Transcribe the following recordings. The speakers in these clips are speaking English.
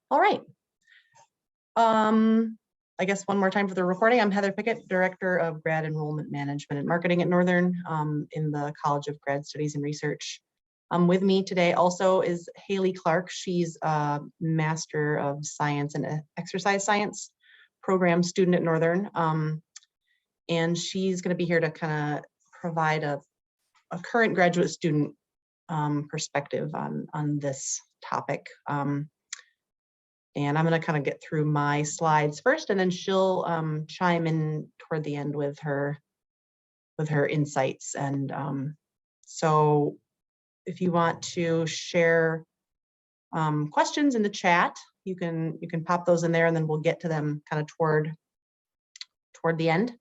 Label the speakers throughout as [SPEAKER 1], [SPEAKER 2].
[SPEAKER 1] All right. I guess one more time for the recording. I'm Heather Pickett, Director of Grad Enrollment Management and Marketing at Northern in the College of Grad Studies and Research. With me today also is Haley Clark. She's a Master of Science and Exercise Science program student at Northern. And she's going to be here to kind of provide a current graduate student perspective on this topic. And I'm going to kind of get through my slides first, and then she'll chime in toward the end with her insights. And so if you want to share questions in the chat, you can pop those in there, and then we'll get to them kind of toward the end.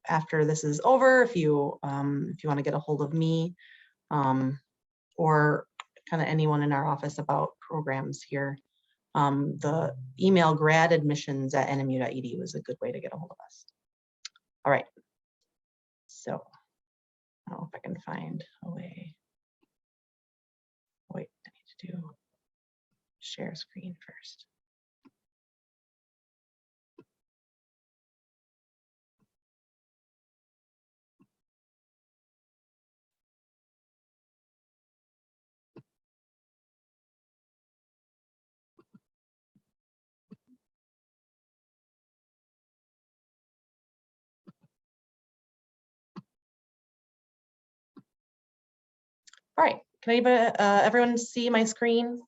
[SPEAKER 1] After this is over, if you want to get a hold of me or kind of anyone in our office about programs here, the email gradadmissions@nmu.edu is a good way to get a hold of us. All right. So I don't know if I can find a way. Wait, I need to do share screen first. All right, can everyone see my screen?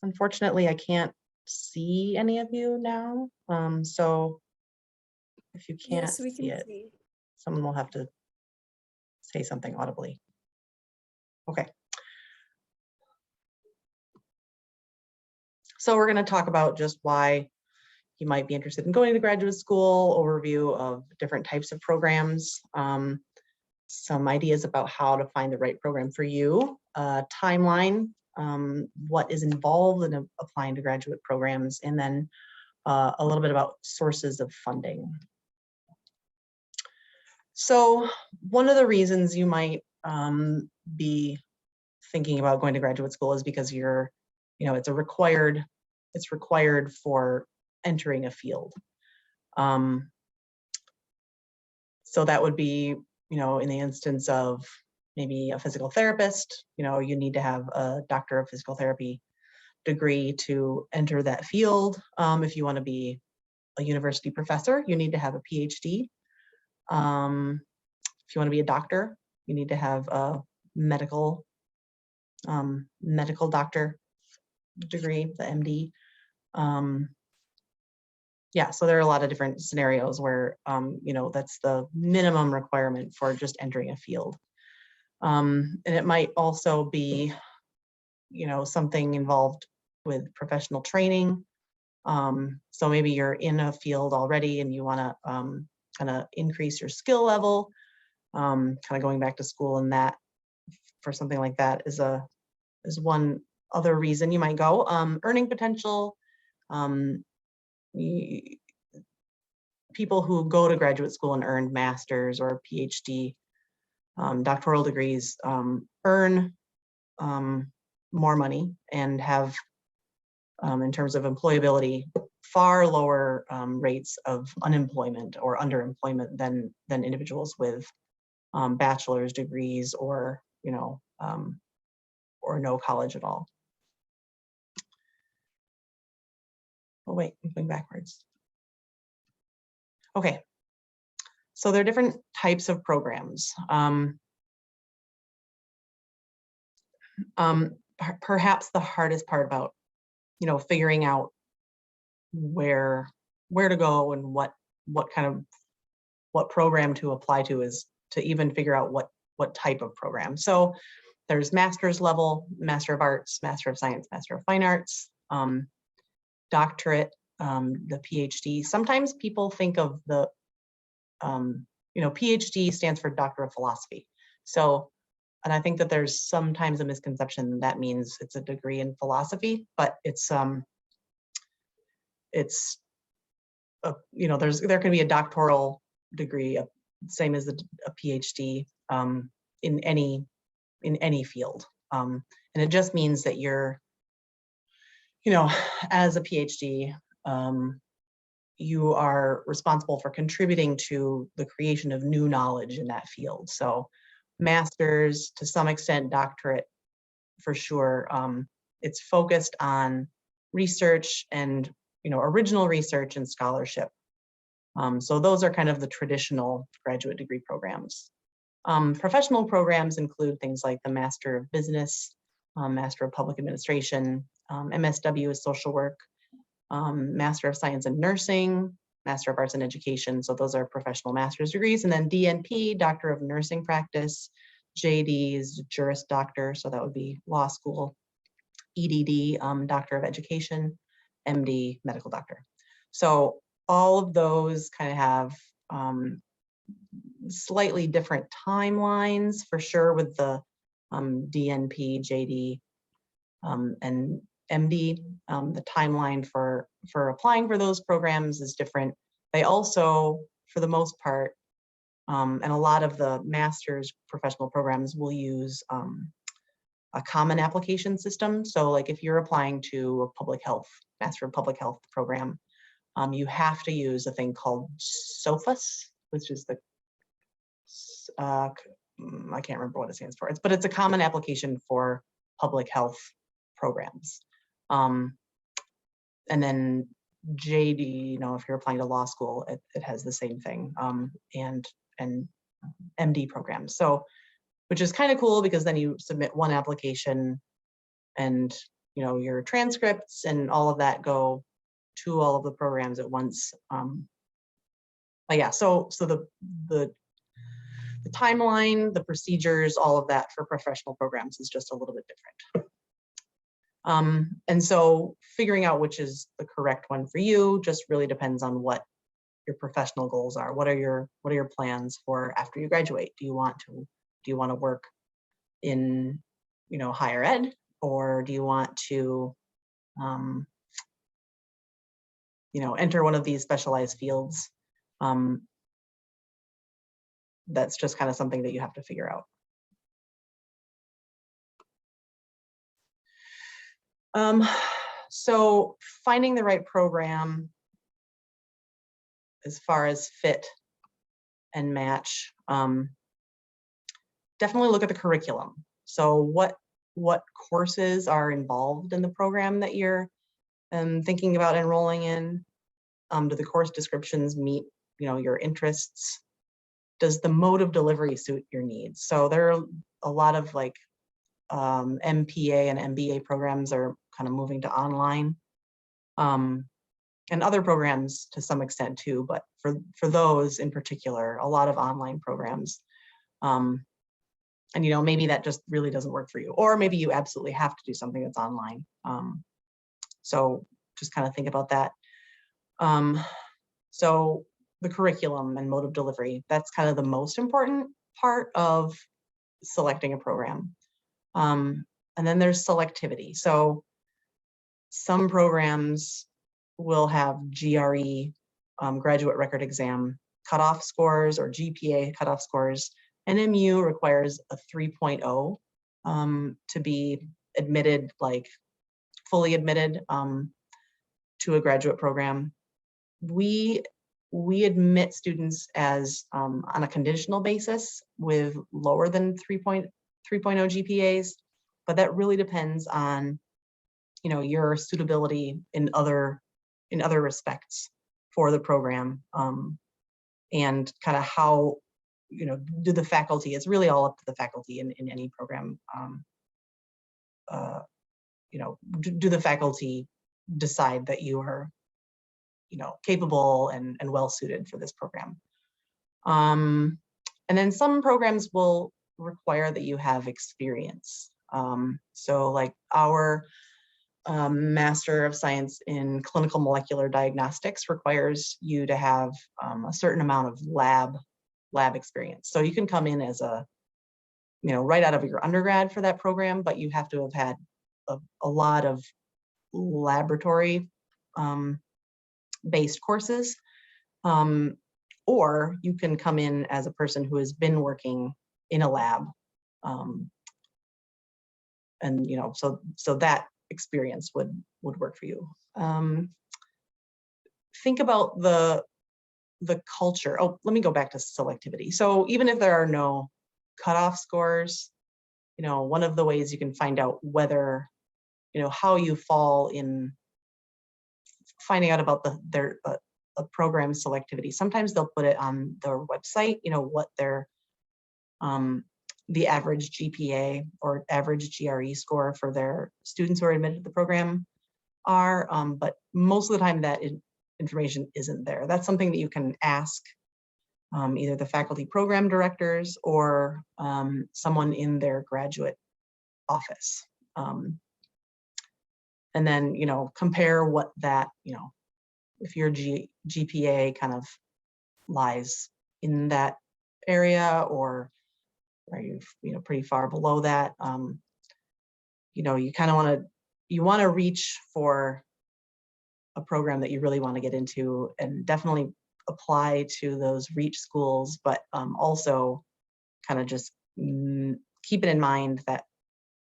[SPEAKER 1] Unfortunately, I can't see any of you now. So if you can't see it, someone will have to say something audibly. Okay. So we're going to talk about just why you might be interested in going to graduate school, overview of different types of programs, some ideas about how to find the right program for you, timeline, what is involved in applying to graduate programs, and then a little bit about sources of funding. So one of the reasons you might be thinking about going to graduate school is because it's required for entering a field. So that would be, in the instance of maybe a physical therapist, you need to have a doctor of physical therapy degree to enter that field. If you want to be a university professor, you need to have a PhD. If you want to be a doctor, you need to have a medical doctor degree, the MD. Yeah, so there are a lot of different scenarios where, that's the minimum requirement for just entering a field. And it might also be, something involved with professional training. So maybe you're in a field already and you want to kind of increase your skill level, kind of going back to school, and that for something like that is one other reason you might go. Earning potential. People who go to graduate school and earn master's or PhD doctoral degrees earn more money and have, in terms of employability, far lower rates of unemployment or underemployment than individuals with bachelor's degrees or no college at all. Oh wait, I'm going backwards. Okay, so there are different types of programs. Perhaps the hardest part about, figuring out where to go and what program to apply to is to even figure out what type of program. So there's master's level, Master of Arts, Master of Science, Master of Fine Arts, doctorate, the PhD. Sometimes people think of the, PhD stands for Doctor of Philosophy. So, and I think that there's sometimes a misconception that means it's a degree in philosophy, but there can be a doctoral degree, same as a PhD. in any field. And it just means that you're, as a PhD, you are responsible for contributing to the creation of new knowledge in that field. So master's, to some extent, doctorate for sure. It's focused on research and original research and scholarship. So those are kind of the traditional graduate degree programs. Professional programs include things like the Master of Business, Master of Public Administration, MSW is social work, Master of Science in Nursing, Master of Arts in Education. So those are professional master's degrees. And then DNP, Doctor of Nursing Practice, JD is Juris Doctor, so that would be law school, EDD, Doctor of Education, MD, medical doctor. So all of those kind of have slightly different timelines for sure with the DNP, JD, and MD. The timeline for applying for those programs is different. They also, for the most part, and a lot of the master's professional programs will use a common application system. So like if you're applying to a public health, Master of Public Health program, you have to use a thing called SOFUS, which is the, I can't remember what it stands for, but it's a common application for public health programs. And then JD, if you're applying to law school, it has the same thing, and MD programs. So, which is kind of cool because then you submit one application and, your transcripts and all of that go to all of the programs at once. But yeah, so the timeline, the procedures, all of that for professional programs is just a little bit different. And so figuring out which is the correct one for you just really depends on what your professional goals are. What are your plans for after you graduate? Do you want to work in, higher ed, or do you want to, enter one of these specialized fields? That's just kind of something that you have to figure out. So finding the right program as far as fit and match, definitely look at the curriculum. So what courses are involved in the program that you're thinking about enrolling in? Do the course descriptions meet, your interests? Does the mode of delivery suit your needs? So there are a lot of like MPA and MBA programs are kind of moving to online, and other programs to some extent too, but for those in particular, a lot of online programs. And maybe that just really doesn't work for you, or maybe you absolutely have to do something that's online. So just kind of think about that. So the curriculum and mode of delivery, that's kind of the most important part of selecting a program. And then there's selectivity. So some programs will have GRE, graduate record exam cutoff scores, or GPA cutoff scores. NMU requires a 3.0 to be admitted, like fully admitted to a graduate program. We admit students as on a conditional basis with lower than 3.0 GPAs, but that really depends on your suitability in other respects for the program, and kind of how do the faculty, it's really all up to the faculty in any program. Do the faculty decide that you are capable and well suited for this program? And then some programs will require that you have experience. So like our Master of Science in Clinical Molecular Diagnostics requires you to have a certain amount of lab experience. So you can come in as right out of your undergrad for that program, but you have to have had a lot of laboratory based courses, or you can come in as a person who has been working in a lab And so that experience would work for you. Think about the culture. Oh, let me go back to selectivity. So even if there are no cutoff scores, one of the ways you can find out whether, how you fall in finding out about their program selectivity. Sometimes they'll put it on their website, what their the average GPA or average GRE score for their students who are admitted to the program are, but most of the time that information isn't there. That's something that you can ask either the faculty program directors or someone in their graduate office. And then, compare what that, if your GPA kind of lies in that area, or are you, pretty far below that, you kind of want to reach for a program that you really want to get into, and definitely apply to those reach schools, but also kind of just keep it in mind that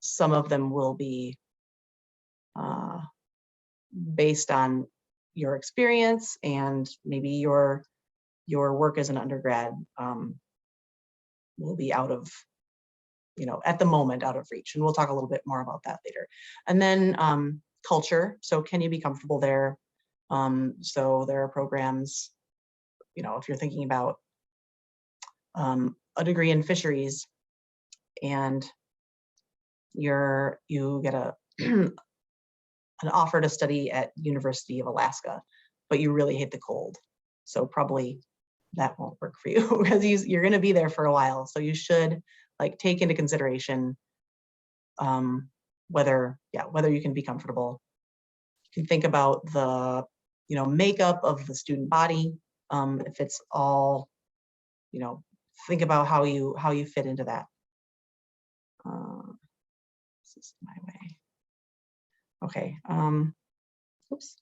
[SPEAKER 1] some of them will be based on your experience and maybe your work as an undergrad will be out of, at the moment out of reach. And we'll talk a little bit more about that later. And then culture. So can you be comfortable there? So there are programs, if you're thinking about a degree in fisheries and you get an offer to study at University of Alaska, but you really hate the cold. So probably that won't work for you because you're going to be there for a while. So you should take into consideration whether you can be comfortable. You can think about the makeup of the student body. If it's all, think about how you fit into that. This is my way. Okay. Oops.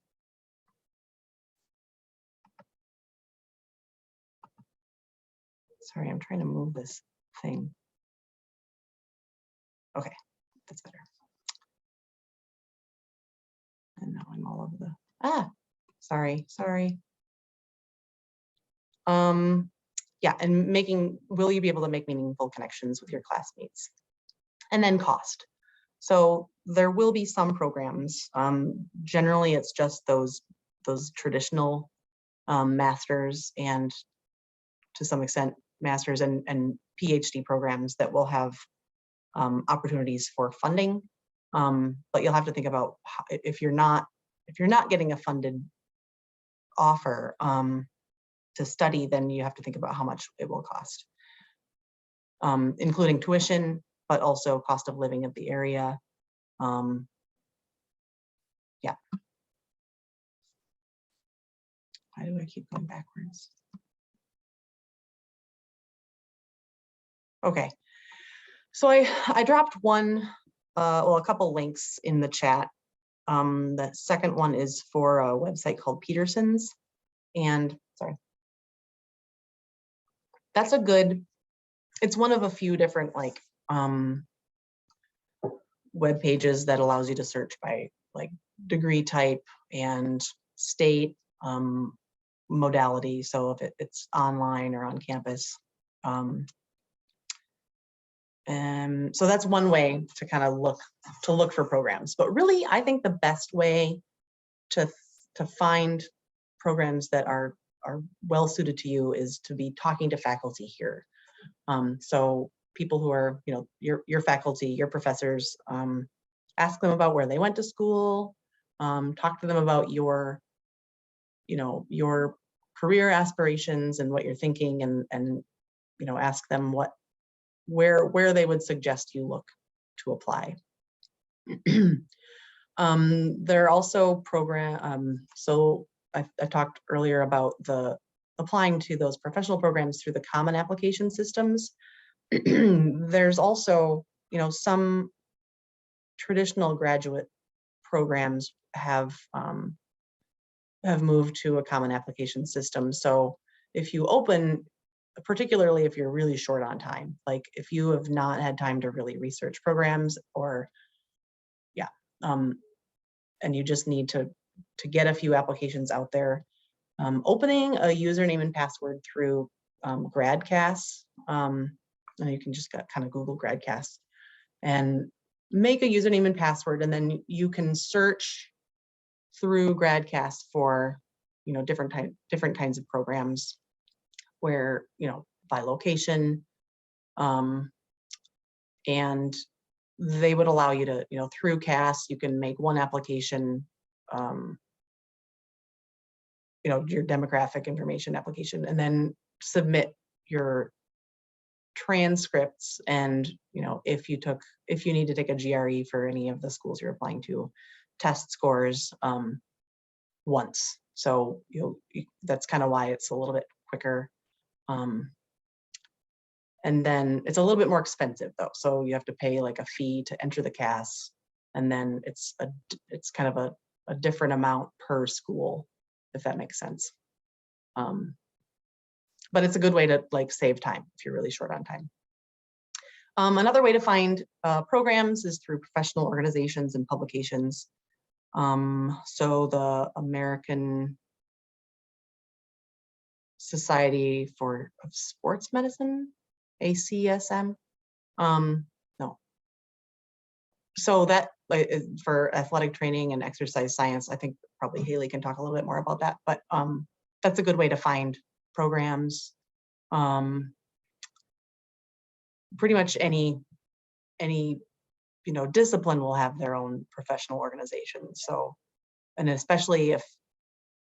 [SPEAKER 1] Sorry, I'm trying to move this thing. Okay, that's better. And now I'm all over the, sorry. Yeah, and will you be able to make meaningful connections with your classmates? And then cost. So there will be some programs. Generally, it's just those traditional masters and to some extent masters and PhD programs that will have opportunities for funding. But you'll have to think about if you're not getting a funded offer to study, then you have to think about how much it will cost, including tuition, but also cost of living of the area. Yeah. Why do I keep going backwards? Okay. So I dropped a couple links in the chat. The second one is for a website called Peterson's, and that's it's one of a few different web pages that allows you to search by degree type and state, modality. So if it's online or on campus. And so that's one way to kind of look for programs. But really, I think the best way to find programs that are well suited to you is to be talking to faculty here. So people who are, your faculty, your professors, ask them about where they went to school, talk to them about your career aspirations and what you're thinking, and ask them where they would suggest you look to apply. There are also so I talked earlier about applying to those professional programs through the common application systems. There's also, some traditional graduate programs have moved to a common application system. So if you open particularly if you're really short on time, like if you have not had time to really research programs, or yeah, and you just need to get a few applications out there. Opening a username and password through GradCast, and you can just kind of Google GradCast and make a username and password, and then you can search through GradCast for, you know, different kinds of programs where, you know, by location, and they would allow you to, you know, through CAST, you can make one application, you know, your demographic information application, and then submit your transcripts. And, you know, if you need to take a GRE for any of the schools you're applying to, test scores once. So that's kind of why it's a little bit quicker. And then it's a little bit more expensive though. So you have to pay like a fee to enter the CAS, and then it's kind of a different amount per school, if that makes sense. But it's a good way to like save time if you're really short on time. Another way to find programs is through professional organizations and publications. So the American Society for Sports Medicine, ACSM. No. So that for athletic training and exercise science, I think probably Haley can talk a little bit more about that, but that's a good way to find programs. Pretty much any you know, discipline will have their own professional organization. So, and especially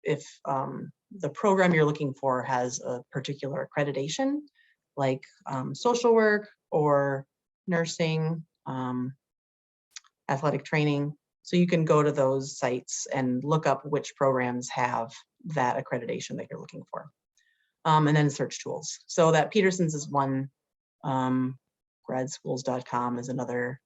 [SPEAKER 1] if the program you're looking for has a particular accreditation, like social work or nursing, athletic training. So you can go to those sites and look up which programs have that accreditation that you're looking for. And then search tools. So that Peterson's is one, gradschools.com is another.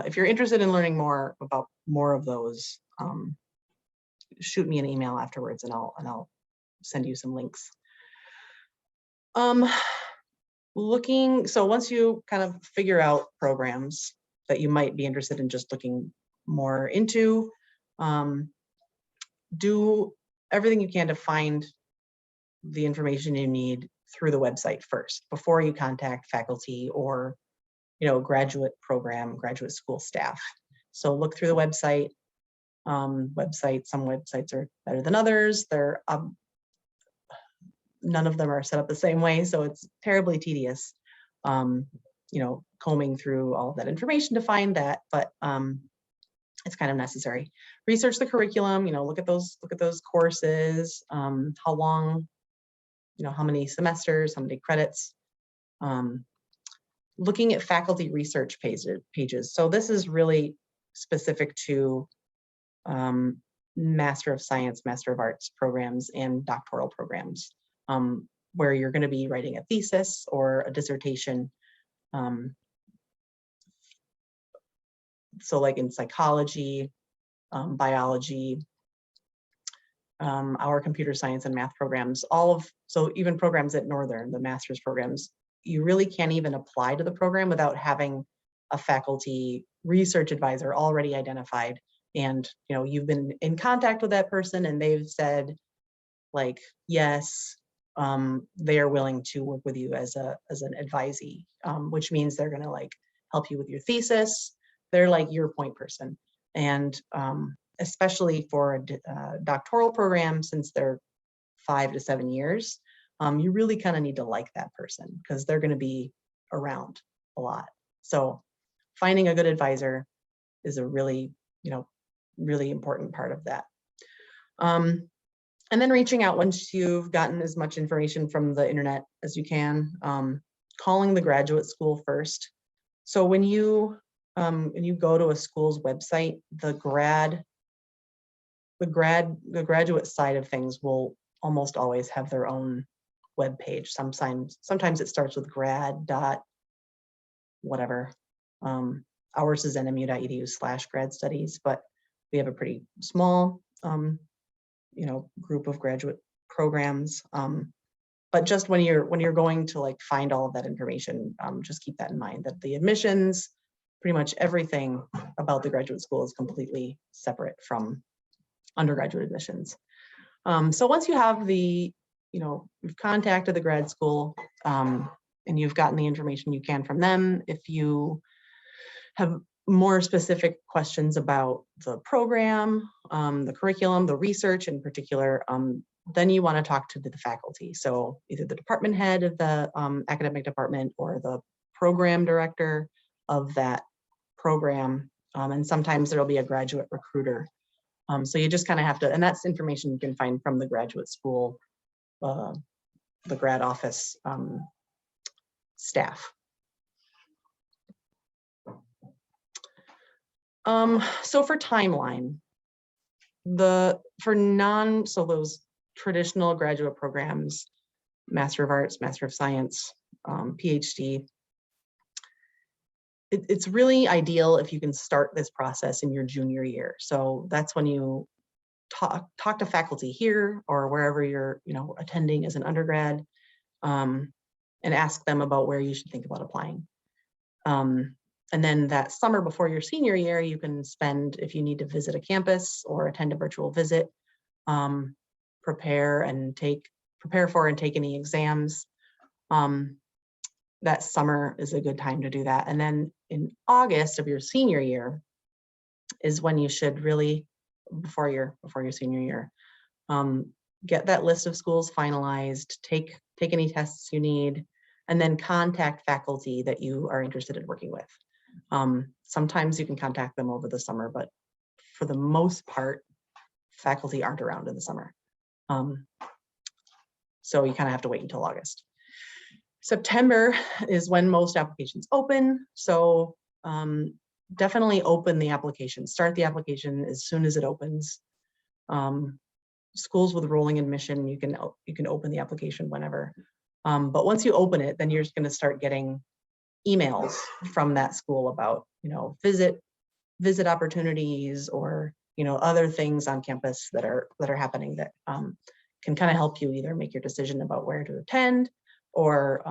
[SPEAKER 1] If you're interested in learning more about more of those, shoot me an email afterwards, and I'll send you some links. So once you kind of figure out programs that you might be interested in just looking more into, do everything you can to find the information you need through the website first before you contact faculty or, you know, graduate school staff. So look through the website. Some websites are better than others. They're none of them are set up the same way, so it's terribly tedious, you know, combing through all of that information to find that, but it's kind of necessary. Research the curriculum, you know, look at those courses, how long, you know, how many semesters, how many credits. Looking at faculty research pages. So this is really specific to Master of Science, Master of Arts programs and doctoral programs, where you're going to be writing a thesis or a dissertation. So like in psychology, biology, our computer science and math programs, so even programs at Northern, the master's programs, you really can't even apply to the program without having a faculty research advisor already identified. And, you know, you've been in contact with that person and they've said like, yes, they are willing to work with you as an advisee, which means they're going to like help you with your thesis. They're like your point person. And especially for a doctoral program, since they're 5 to 7 years, you really kind of need to like that person because they're going to be around a lot. So finding a good advisor is a really, you know, really important part of that. And then reaching out once you've gotten as much information from the internet as you can, calling the graduate school first. So when you go to a school's website, the graduate side of things will almost always have their own web page. Sometimes it starts with grad dot whatever. Ours is nmu.edu/grad studies, but we have a pretty small group of graduate programs. But just when you're going to like find all of that information, just keep that in mind, that the admissions, pretty much everything about the graduate school is completely separate from undergraduate admissions. So once you have you've contacted the grad school and you've gotten the information you can from them, if you have more specific questions about the program, the curriculum, the research in particular, then you want to talk to the faculty. So either the department head of the academic department or the program director of that program. And sometimes there'll be a graduate recruiter. So you just kind of have to, and that's information you can find from the graduate school, the grad office staff. So for timeline, so those traditional graduate programs, Master of Arts, Master of Science, PhD, it's really ideal if you can start this process in your junior year. So that's when you talk to faculty here or wherever you're attending as an undergrad, and ask them about where you should think about applying. And then that summer before your senior year, you can spend, if you need to visit a campus or attend a virtual visit, prepare for and take any exams. That summer is a good time to do that. And then in August of your senior year is when you should really, before your senior year, get that list of schools finalized, take any tests you need, and then contact faculty that you are interested in working with. Sometimes you can contact them over the summer, but for the most part, faculty aren't around in the summer. So you kind of have to wait until August. September is when most applications open. So definitely open the application, start the application as soon as it opens. Schools with rolling admission, you can open the application whenever. But once you open it, then you're just going to start getting emails from that school about, visit opportunities or, other things on campus that are happening that can kind of help you either make your decision about where to attend or,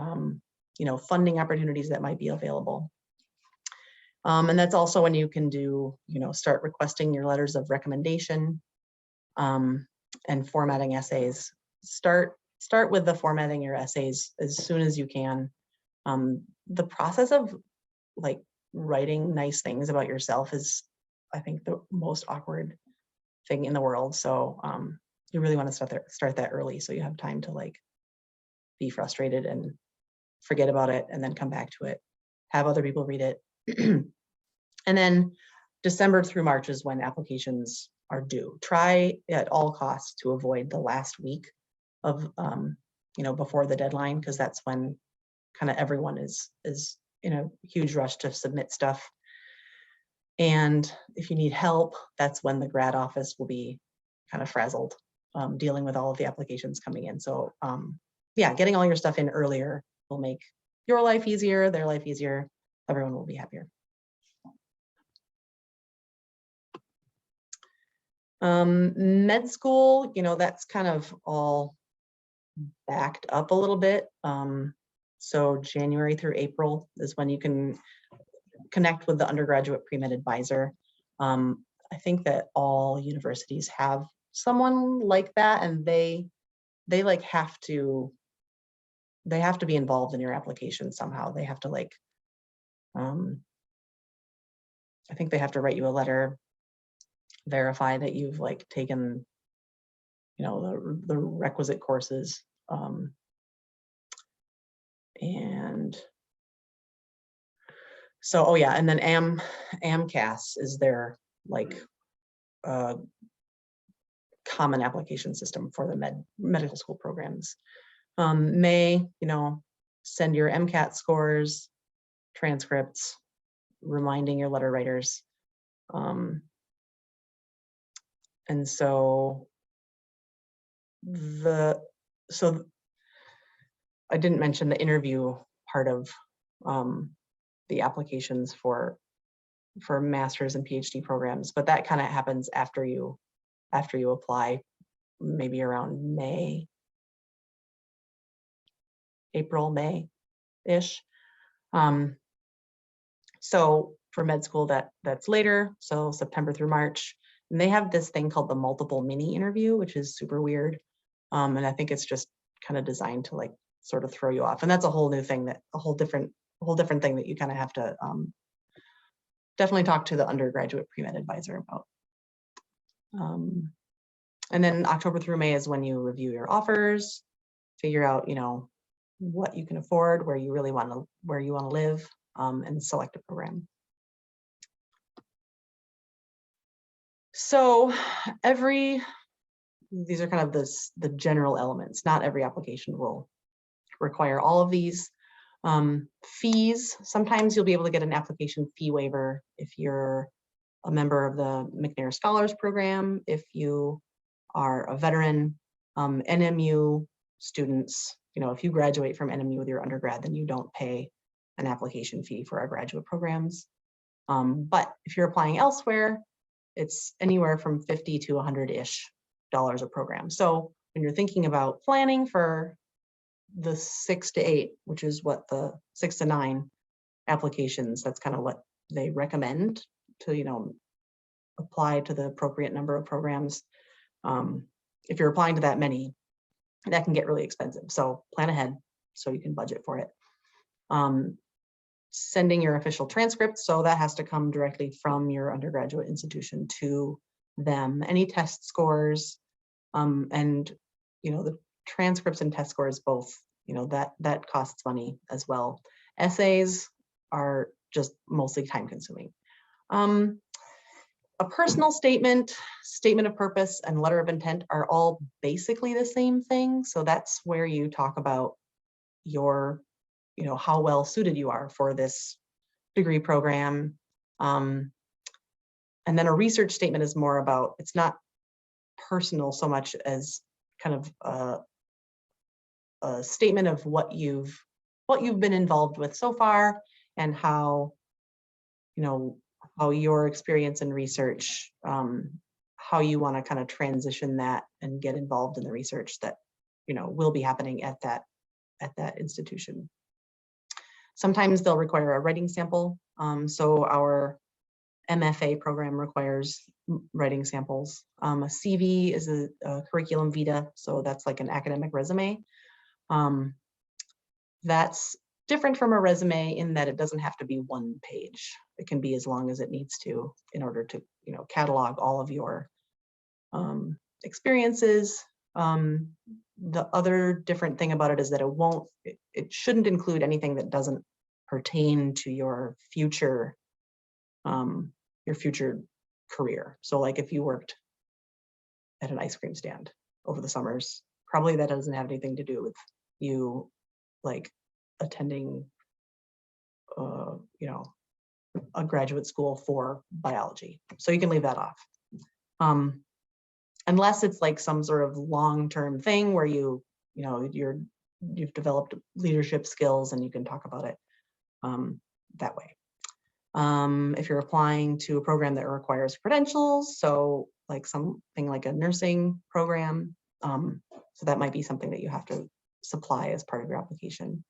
[SPEAKER 1] funding opportunities that might be available. And that's also when you can start requesting your letters of recommendation and formatting essays. Start with the formatting your essays as soon as you can. The process of writing nice things about yourself is, I think, the most awkward thing in the world. So you really want to start that early so you have time to be frustrated and forget about it and then come back to it, have other people read it. And then December through March is when applications are due. Try at all costs to avoid the last week of before the deadline, because that's when kind of everyone is in a huge rush to submit stuff. And if you need help, that's when the grad office will be kind of frazzled dealing with all of the applications coming in. So yeah, getting all your stuff in earlier will make your life easier, their life easier, everyone will be happier. Med school, that's kind of all backed up a little bit. So January through April is when you can connect with the undergraduate pre-med advisor. I think that all universities have someone like that, and they have to be involved in your application somehow. They have to I think they have to write you a letter, verify that you've taken the requisite courses, and so oh yeah, and then AMCAS is their common application system for the medical school programs. May send your MCAT scores, transcripts, reminding your letter writers. And so I didn't mention the interview part of the applications for master's and PhD programs, but that kind of happens after you apply. maybe around May, April, May-ish. So for med school, that's later, so September through March. And they have this thing called the multiple mini interview, which is super weird. And I think it's just kind of designed to like sort of throw you off. And that's a whole new thing, that a whole different thing that you kind of have to definitely talk to the undergraduate pre-med advisor about. And then October through May is when you review your offers, figure out, what you can afford, where you want to live, and select a program. So these are kind of the general elements. Not every application will require all of these. Fees, sometimes you'll be able to get an application fee waiver if you're a member of the McNair Scholars Program, if you are a veteran. NMU students, if you graduate from NMU with your undergrad, then you don't pay an application fee for our graduate programs. But if you're applying elsewhere, it's anywhere from $50 to $100-ish a program. So when you're thinking about planning for the 6 to 8, which is what the 6 to 9 applications, that's kind of what they recommend to, apply to the appropriate number of programs. If you're applying to that many, that can get really expensive. So plan ahead so you can budget for it. Sending your official transcript. So that has to come directly from your undergraduate institution to them. Any test scores, and, the transcripts and test scores both, that costs money as well. Essays are just mostly time consuming. A personal statement, statement of purpose, and letter of intent are all basically the same thing. So that's where you talk about your, how well suited you are for this degree program. And then a research statement is more about, it's not personal so much as kind of a statement of what you've been involved with so far, and how, how your experience in research, how you want to kind of transition that and get involved in the research that, will be happening at that institution. Sometimes they'll require a writing sample. So our MFA program requires writing samples. A CV is a curriculum vitae, so that's like an academic resume. That's different from a resume in that it doesn't have to be one page. It can be as long as it needs to in order to, catalog all of your experiences. The other different thing about it is that it shouldn't include anything that doesn't pertain to your future career. So like if you worked at an ice cream stand over the summers, probably that doesn't have anything to do with you like attending a graduate school for biology. So you can leave that off. Unless it's like some sort of long-term thing where you've developed leadership skills and you can talk about it that way. If you're applying to a program that requires credentials, so like something like a nursing program, so that might be something that you have to supply as part of your application.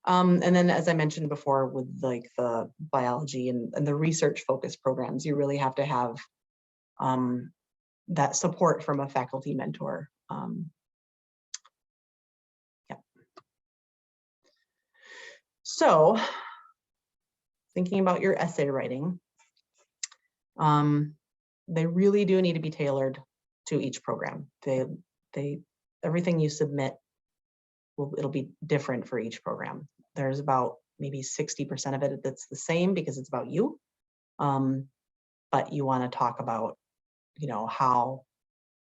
[SPEAKER 1] And then, as I mentioned before, with like the biology and the research focused programs, you really have to have that support from a faculty mentor. Yeah. So thinking about your essay writing, they really do need to be tailored to each program. Everything you submit, it'll be different for each program. There's about maybe 60% of it that's the same because it's about you. But you want to talk about, how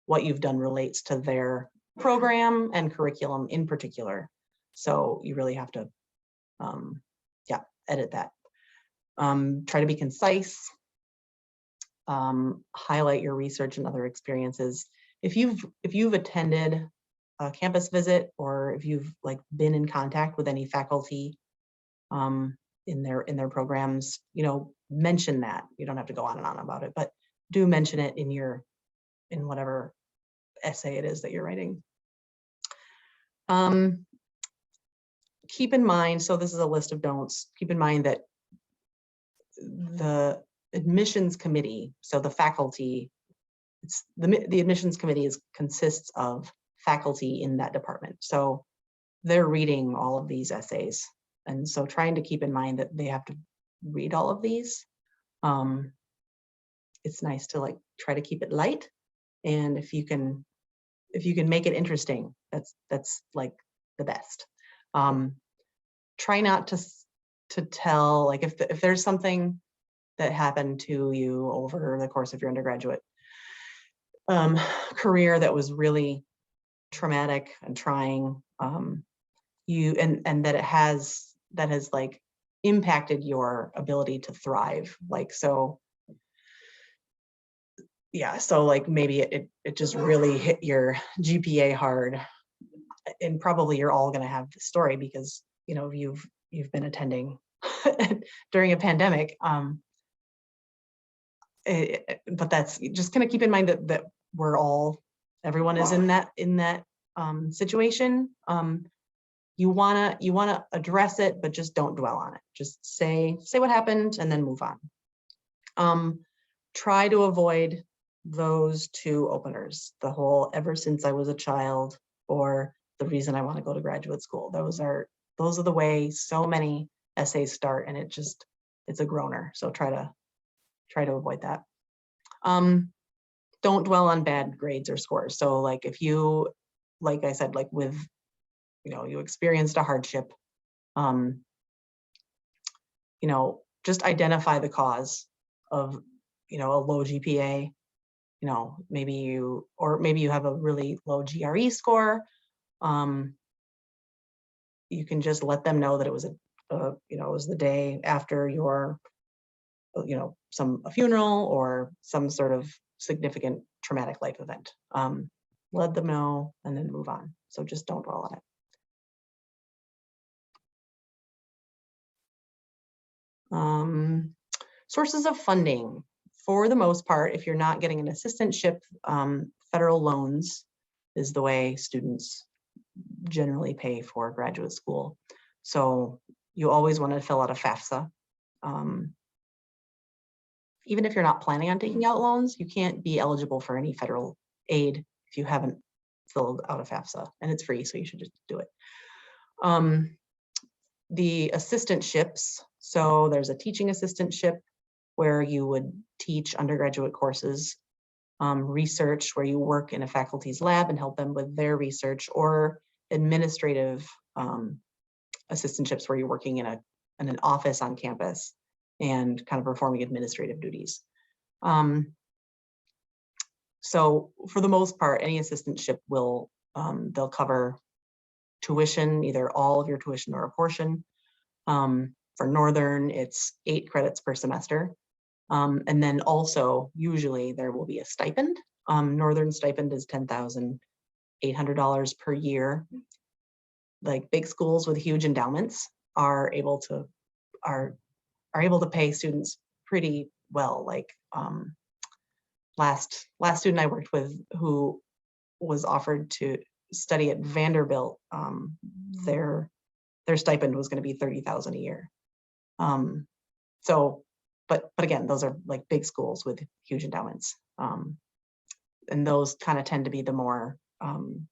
[SPEAKER 1] what you've done relates to their program and curriculum in particular. So you really have to, edit that. Try to be concise. Highlight your research and other experiences. If you've attended a campus visit, or if you've like been in contact with any faculty in their programs, mention that. You don't have to go on and on about it, but do mention it in whatever essay it is that you're writing. Keep in mind, so this is a list of don'ts. Keep in mind that the admissions committee, so the faculty, it's the admissions committee consists of faculty in that department. So they're reading all of these essays. And so trying to keep in mind that they have to read all of these. It's nice to like try to keep it light. And if you can make it interesting, that's like the best. Try not to tell, like if there's something that happened to you over the course of your undergraduate career that was really traumatic and trying, and that has like impacted your ability to thrive. Like, so yeah, so like maybe it just really hit your GPA hard, and probably you're all going to have the story because, you know, you've been attending during a pandemic. But that's just kind of keep in mind that everyone is in that situation. You wanna address it, but just don't dwell on it. Just say what happened and then move on. Try to avoid those two openers, the whole "ever since I was a child" or "the reason I want to go to graduate school." Those are the way so many essays start, and it's a groaner. So try to avoid that. Don't dwell on bad grades or scores. So like if you, like I said, like with, you know, you experienced a hardship, you know, just identify the cause of, you know, a low GPA. You know, maybe you have a really low GRE score. You can just let them know that it was you know, it was the day after your, you know, a funeral or some sort of significant traumatic life event. Let them know and then move on. So just don't dwell on it. Sources of funding. For the most part, if you're not getting an assistantship, federal loans is the way students generally pay for graduate school. So you always want to fill out a FAFSA. Even if you're not planning on taking out loans, you can't be eligible for any federal aid if you haven't filled out a FAFSA, and it's free, so you should just do it. The assistantships, so there's a teaching assistantship where you would teach undergraduate courses, research where you work in a faculty's lab and help them with their research, or administrative assistantships where you're working in an office on campus and kind of performing administrative duties. So for the most part, any assistantship will, they'll cover tuition, either all of your tuition or a portion. For Northern, it's 8 credits per semester. And then also, usually there will be a stipend. Northern stipend is $10,800 per year. Like big schools with huge endowments are able to pay students pretty well. Like last student I worked with who was offered to study at Vanderbilt, their stipend was going to be $30,000 a year. So, but again, those are like big schools with huge endowments, and those kind of tend to be the more, you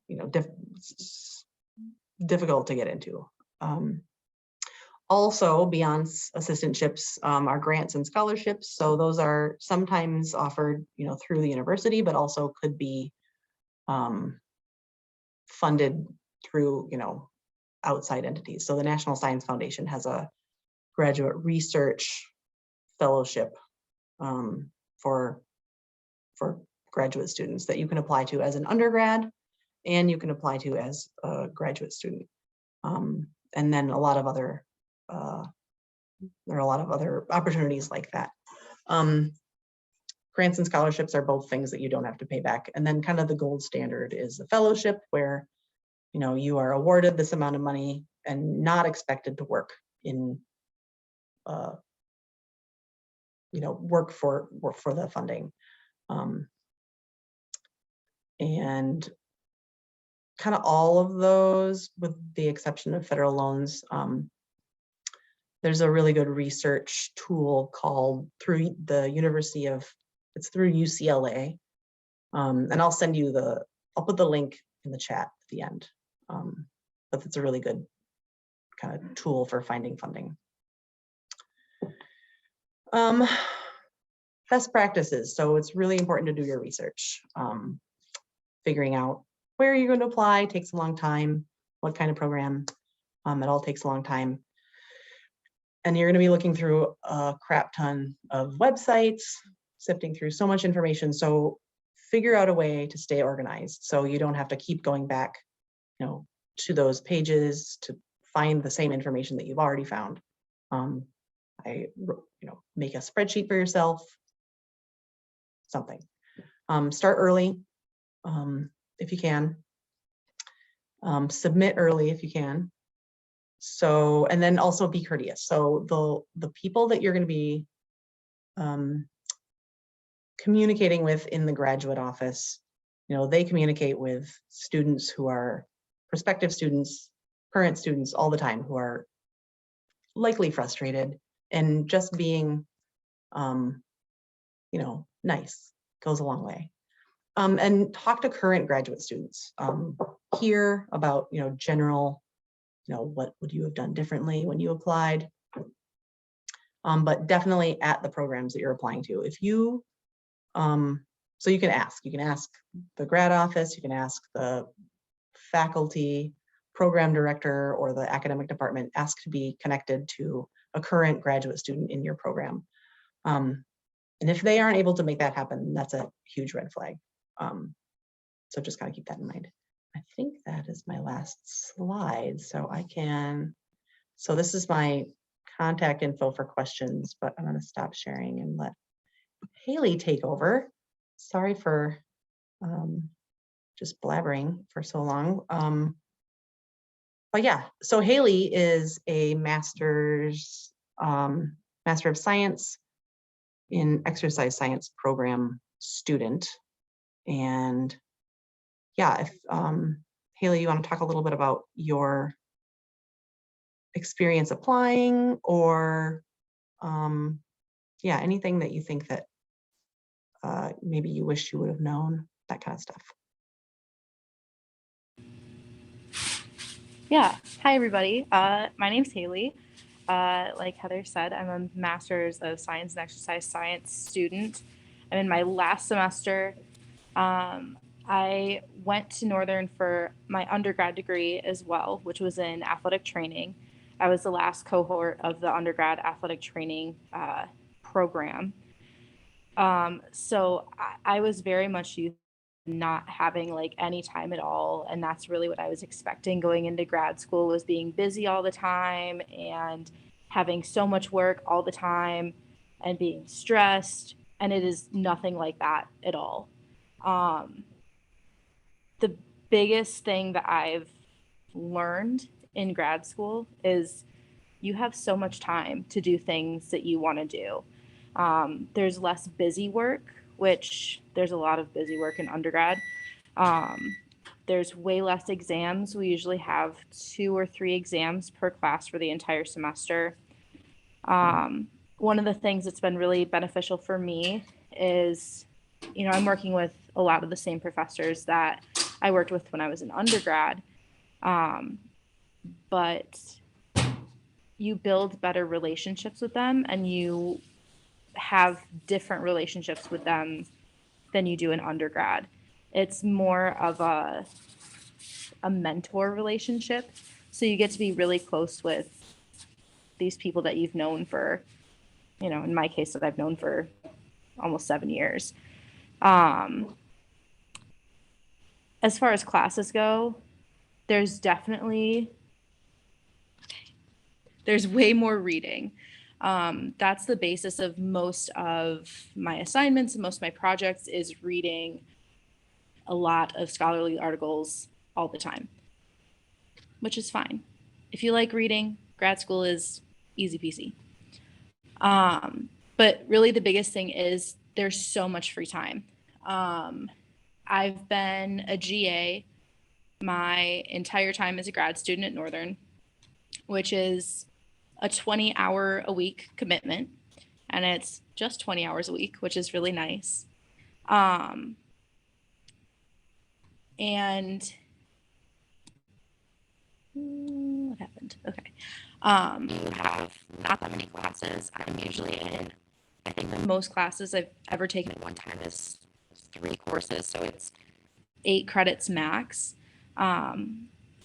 [SPEAKER 1] know, difficult to get into. Also, beyond assistantships are grants and scholarships. So those are sometimes offered, you know, through the university, but also could be funded through, you know, outside entities. So the National Science Foundation has a graduate research fellowship for graduate students that you can apply to as an undergrad, and you can apply to as a graduate student. And then a lot of other there are a lot of other opportunities like that. Grants and scholarships are both things that you don't have to pay back. And then kind of the gold standard is a fellowship where, you know, you are awarded this amount of money and not expected to work in, you know, work for the funding. And kind of all of those, with the exception of federal loans, there's a really good research tool called through the University of, it's through UCLA. And I'll send you I'll put the link in the chat at the end. But it's a really good kind of tool for finding funding. Best practices. So it's really important to do your research. Figuring out where you're going to apply takes a long time. What kind of program? It all takes a long time. And you're going to be looking through a crap ton of websites, sifting through so much information. So figure out a way to stay organized so you don't have to keep going back, to those pages to find the same information that you've already found. Make a spreadsheet for yourself, something. Start early if you can. Submit early if you can. So, and then also be courteous. So the people that you're going to be communicating with in the graduate office, they communicate with students who are prospective students, current students all the time, who are likely frustrated, and just being, nice goes a long way. And talk to current graduate students. Hear about, general, what would you have done differently when you applied? But definitely at the programs that you're applying to. If you, so you can ask the grad office, you can ask the faculty, program director, or the academic department, ask to be connected to a current graduate student in your program. And if they aren't able to make that happen, that's a huge red flag. So just gotta keep that in mind. I think that is my last slide. So so this is my contact info for questions, but I'm gonna stop sharing and let Haley take over. Sorry for just blabbering for so long. But yeah, so Haley is a Master of Science in Exercise Science program student. And yeah, if Haley, you want to talk a little bit about your experience applying, or anything that you think that maybe you wish you would have known, that kind of stuff.
[SPEAKER 2] Yeah. Hi, everybody. My name's Haley. Like Heather said, I'm a Master's of Science and Exercise Science student. I'm in my last semester. I went to Northern for my undergrad degree as well, which was in athletic training. I was the last cohort of the undergrad athletic training program. So I was very much used to not having like any time at all. And that's really what I was expecting going into grad school, was being busy all the time and having so much work all the time and being stressed. And it is nothing like that at all. The biggest thing that I've learned in grad school is you have so much time to do things that you want to do. There's less busy work, which there's a lot of busy work in undergrad. There's way less exams. We usually have 2 or 3 exams per class for the entire semester. One of the things that's been really beneficial for me is, I'm working with a lot of the same professors that I worked with when I was an undergrad. But you build better relationships with them, and you have different relationships with them than you do in undergrad. It's more of a mentor relationship. So you get to be really close with these people that you've known for, in my case, that I've known for almost 7 years. As far as classes go, there's way more reading. That's the basis of most of my assignments and most of my projects, is reading a lot of scholarly articles all the time, which is fine. If you like reading, grad school is easy peasy. But really the biggest thing is there's so much free time. I've been a GA my entire time as a grad student at Northern, which is a 20-hour-a-week commitment. And it's just 20 hours a week, which is really nice. And what happened? Okay. You have not that many classes. I'm usually in, I think the most classes I've ever taken at one time is 3 courses. So it's 8 credits max.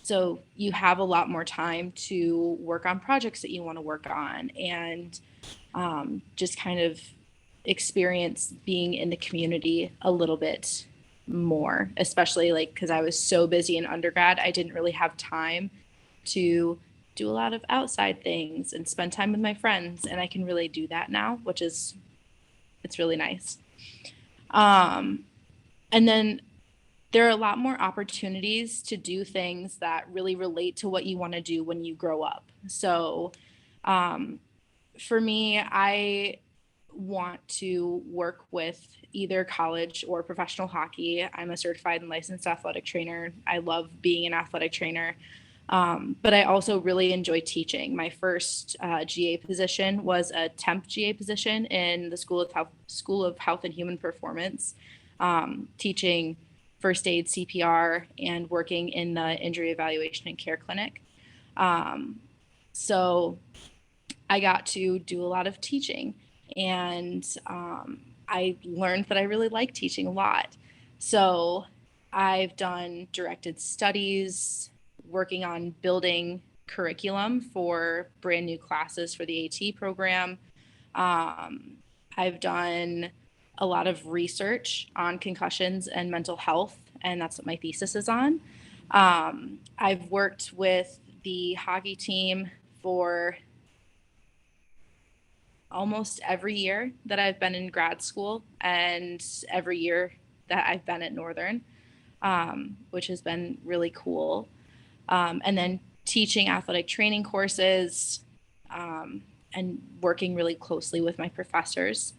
[SPEAKER 2] So you have a lot more time to work on projects that you want to work on and just kind of experience being in the community a little bit more, especially like because I was so busy in undergrad, I didn't really have time to do a lot of outside things and spend time with my friends, and I can really do that now, which is it's really nice. And then there are a lot more opportunities to do things that really relate to what you want to do when you grow up. So for me, I want to work with either college or professional hockey. I'm a certified and licensed athletic trainer. I love being an athletic trainer. But I also really enjoy teaching. My first GA position was a temp GA position in the School of Health and Human Performance, teaching first aid, CPR, and working in the injury evaluation and care clinic. So I got to do a lot of teaching, and I learned that I really like teaching a lot. So I've done directed studies, working on building curriculum for brand new classes for the AT program. I've done a lot of research on concussions and mental health, and that's what my thesis is on. I've worked with the hockey team for almost every year that I've been in grad school and every year that I've been at Northern, which has been really cool. And then teaching athletic training courses and working really closely with my professors.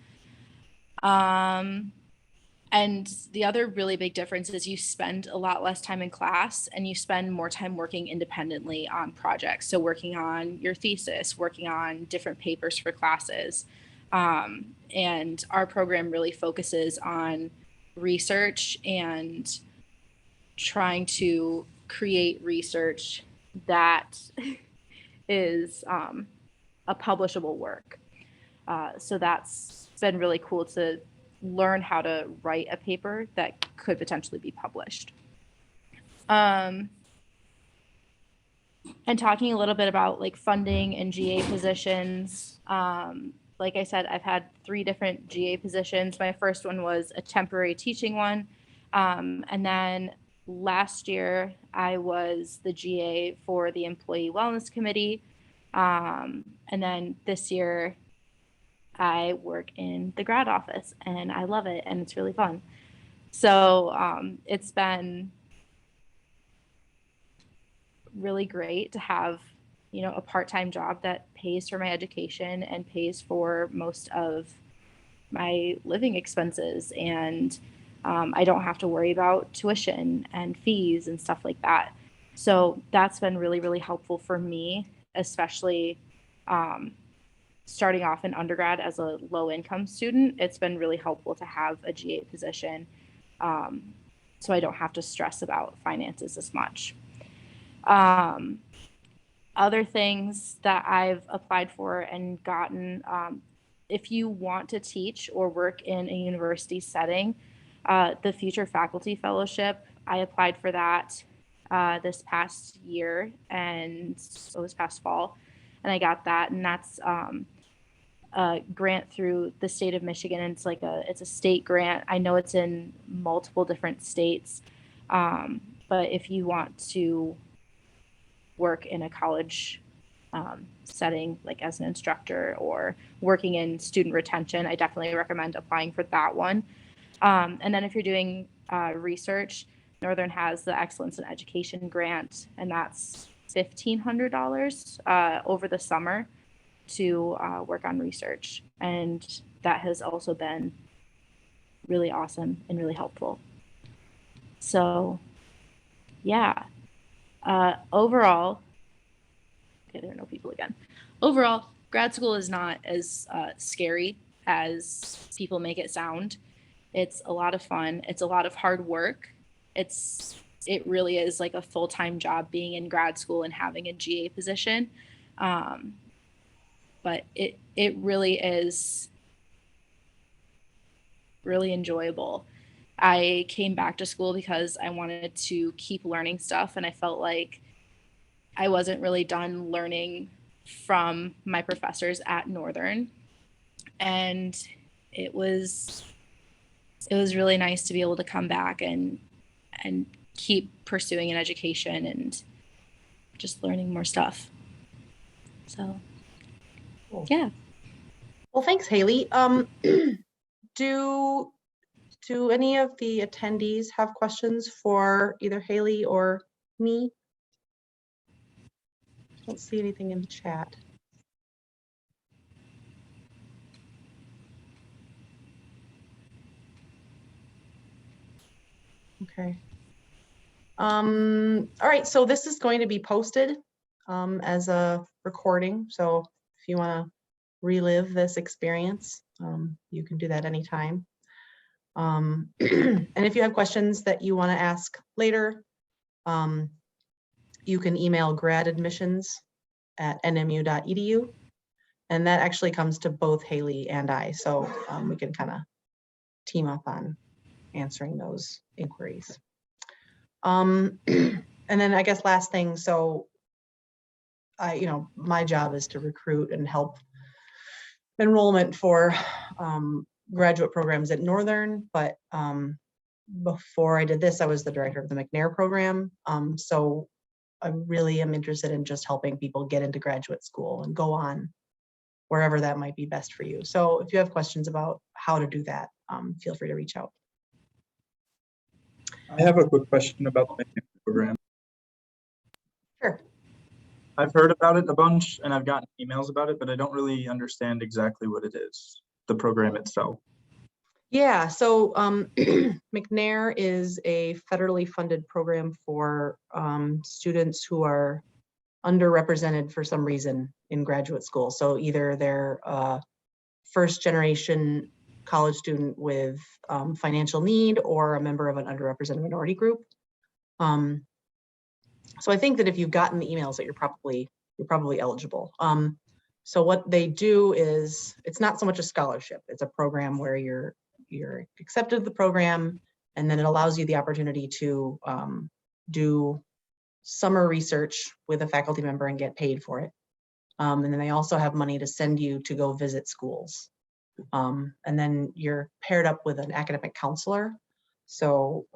[SPEAKER 2] And the other really big difference is you spend a lot less time in class and you spend more time working independently on projects. So working on your thesis, working on different papers for classes. And our program really focuses on research and trying to create research that is a publishable work. So that's been really cool to learn how to write a paper that could potentially be published. And talking a little bit about like funding and GA positions. Like I said, I've had 3 different GA positions. My first one was a temporary teaching one. And then last year I was the GA for the Employee Wellness Committee. And then this year I work in the grad office and I love it and it's really fun. So it's been really great to have, you know, a part-time job that pays for my education and pays for most of my living expenses. And I don't have to worry about tuition and fees and stuff like that. So that's been really, really helpful for me, especially starting off in undergrad as a low income student. It's been really helpful to have a GA position so I don't have to stress about finances as much. Other things that I've applied for and gotten, if you want to teach or work in a university setting, the Future Faculty Fellowship, I applied for that this past year and it was past fall, and I got that, and that's a grant through the state of Michigan. And it's a state grant. I know it's in multiple different states, but if you want to work in a college setting, like as an instructor or working in student retention, I definitely recommend applying for that one. And then if you're doing research, Northern has the Excellence in Education grant, and that's $1,500 over the summer to work on research. And that has also been really awesome and really helpful. So yeah, overall, okay, there are no people again. Overall, grad school is not as scary as people make it sound. It's a lot of fun. It's a lot of hard work. It really is like a full-time job being in grad school and having a GA position. But it really is really enjoyable. I came back to school because I wanted to keep learning stuff, and I felt like I wasn't really done learning from my professors at Northern. And it was really nice to be able to come back and keep pursuing an education and just learning more stuff. So
[SPEAKER 1] Cool.
[SPEAKER 2] yeah.
[SPEAKER 1] Well, thanks, Haley. Do any of the attendees have questions for either Haley or me? Don't see anything in the chat. Okay. All right, so this is going to be posted as a recording. So if you want to relive this experience, you can do that anytime. And if you have questions that you want to ask later, you can email gradadmissions@nmu.edu. And that actually comes to both Haley and I. So we can kind of team up on answering those inquiries. And then I guess last thing, so my job is to recruit and help enrollment for graduate programs at Northern, but before I did this, I was the director of the McNair program. So I really am interested in just helping people get into graduate school and go on wherever that might be best for you. So if you have questions about how to do that, feel free to reach out.
[SPEAKER 3] I have a quick question about the program.
[SPEAKER 1] Sure.
[SPEAKER 3] I've heard about it a bunch and I've gotten emails about it, but I don't really understand exactly what it is, the program itself.
[SPEAKER 1] Yeah, so McNair is a federally funded program for students who are underrepresented for some reason in graduate school. So either they're a first generation college student with financial need or a member of an underrepresented minority group. So I think that if you've gotten the emails that you're probably eligible. So what they do is, it's not so much a scholarship, it's a program where you're accepted to the program, and then it allows you the opportunity to do summer research with a faculty member and get paid for it. And then they also have money to send you to go visit schools. And then you're paired up with an academic counselor, so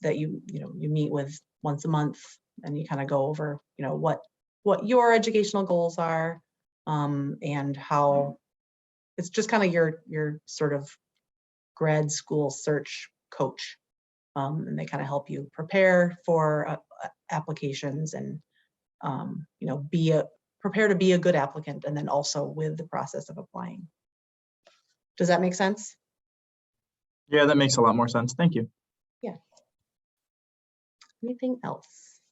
[SPEAKER 1] that you meet with once a month, and you kind of go over what your educational goals are, and how it's just kind of your sort of grad school search coach, and they kind of help you prepare for applications and prepare to be a good applicant, and then also with the process of applying. Does that make sense?
[SPEAKER 3] Yeah, that makes a lot more sense. Thank you.
[SPEAKER 1] Yeah. Anything else?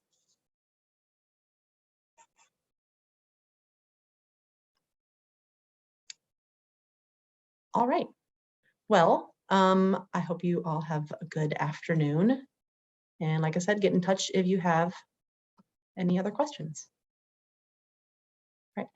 [SPEAKER 1] All right. Well, I hope you all have a good afternoon. And like I said, get in touch if you have any other questions. All right.